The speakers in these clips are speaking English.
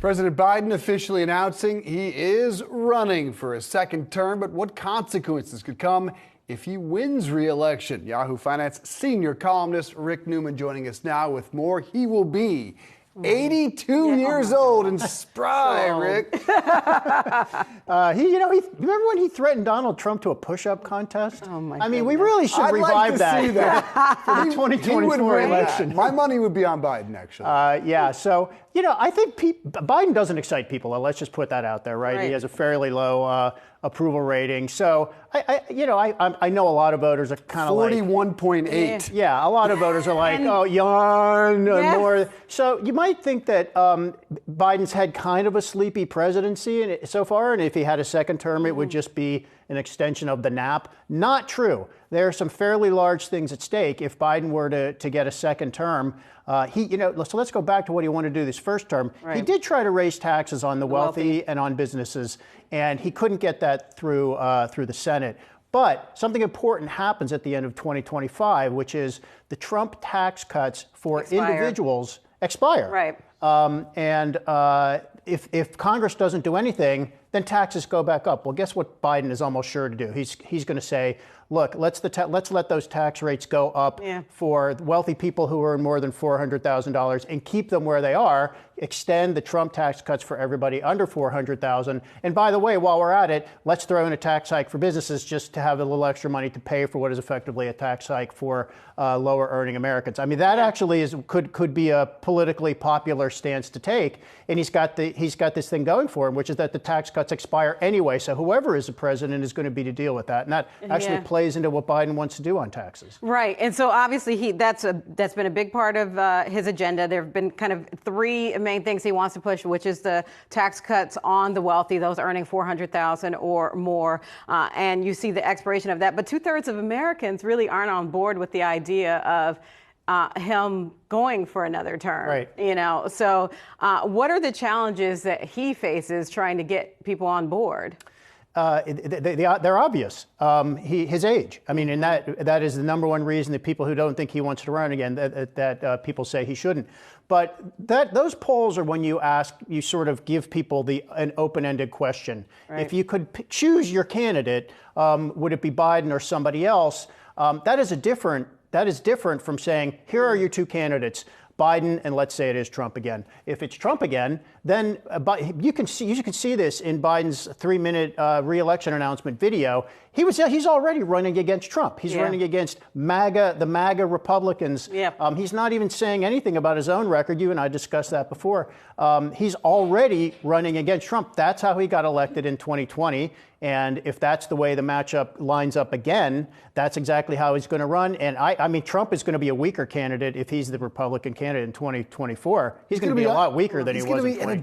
President Biden officially announcing he is running for a second term, but what consequences could come if he wins re-election? Yahoo Finance senior columnist Rick Newman joining us now with more. He will be 82 years old and spry, Rick. Remember when he threatened Donald Trump to a push-up contest? Oh my! I mean, we really should revive see that for the 2024 election. My money would be on Biden, actually. Yeah. So I think Biden doesn't excite people. Let's just put that out there, right? He has a fairly low approval rating. So I know a lot of voters are kind of 41.8. Yeah, a lot of voters are like, yawn, more. So you might think that Biden's had kind of a sleepy presidency so far, and if he had a second term, it would just be an extension of the nap. Not true. There are some fairly large things at stake if Biden were to get a second term. So let's go back to what he wanted to do this first term. Right. He did try to raise taxes on the wealthy and on businesses, and he couldn't get that through the Senate. But something important happens at the end of 2025, which is the Trump tax cuts for individuals expire. Right. If Congress doesn't do anything, then taxes go back up. Well, guess what Biden is almost sure to do? He's going to say, look, let's let those tax rates go up for wealthy people who earn more than $400,000 and keep them where they are. Extend the Trump tax cuts for everybody under $400,000. And by the way, while we're at it, let's throw in a tax hike for businesses just to have a little extra money to pay for what is effectively a tax hike for lower earning Americans. I mean, that actually could be a politically popular stance to take. And he's got this thing going for him, which is that the tax cuts expire anyway. So whoever is the president is going to be to deal with that. And that actually plays into what Biden wants to do on taxes. Right. And so obviously that's been a big part of his agenda. There have been kind of three main things he wants to push, which is the tax cuts on the wealthy, those earning $400,000 or more. And you see the expiration of that. But 2/3 of Americans really aren't on board with the idea of him going for another term. Right. So what are the challenges that he faces trying to get people on board? They're obvious. His age. I mean, and that is the number one reason that people who don't think he wants to run again, that people say he shouldn't. But those polls are when you sort of give people an open-ended question. Right. If you could choose your candidate, would it be Biden or somebody else? That is different from saying, here are your two candidates, Biden, and let's say it is Trump again. If it's Trump again, then you can see this in Biden's 3-minute re-election announcement video. He's already running against Trump. He's running against the MAGA Republicans. He's not even saying anything about his own record. You and I discussed that before. He's already running against Trump. That's how he got elected in 2020. And if that's the way the matchup lines up again, that's exactly how he's going to run. And I mean, Trump is going to be a weaker candidate if he's the Republican candidate in 2024. He's going to be a lot weaker than he was in 2020.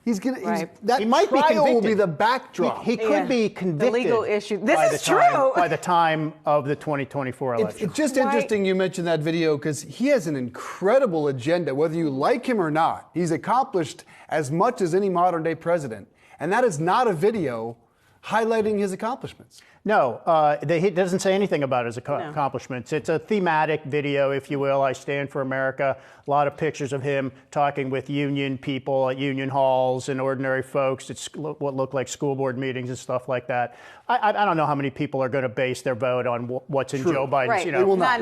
He's going to be in a trial. He might be convicted. Will be the backdrop. He could be convicted. The legal issue. This is true. By the time of the 2024 election. It's just interesting you mentioned that video because he has an incredible agenda, whether you like him or not. He's accomplished as much as any modern day president. And that is not a video highlighting his accomplishments. No, he doesn't say anything about his accomplishments. It's a thematic video, if you will. I stand for America. A lot of pictures of him talking with union people at union halls and ordinary folks. It's what look like school board meetings and stuff like that. I don't know how many people are going to base their vote on what's in Joe Biden's. Right. They will not.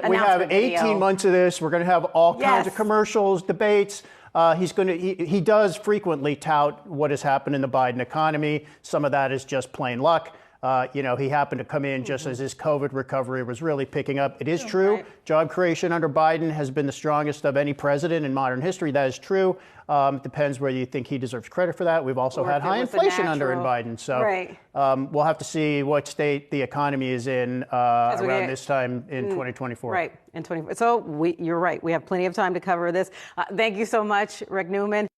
We have 18 months of this. We're going to have all kinds of commercials, debates. He does frequently tout what has happened in the Biden economy. Some of that is just plain luck. He happened to come in just as his COVID recovery was really picking up. It is true. Job creation under Biden has been the strongest of any president in modern history. That is true. Depends whether you think he deserves credit for that. We've also had high inflation under Biden. So we'll have to see what state the economy is in around this time in 2024. Right. So you're right. We have plenty of time to cover this. Thank you so much, Rick Newman.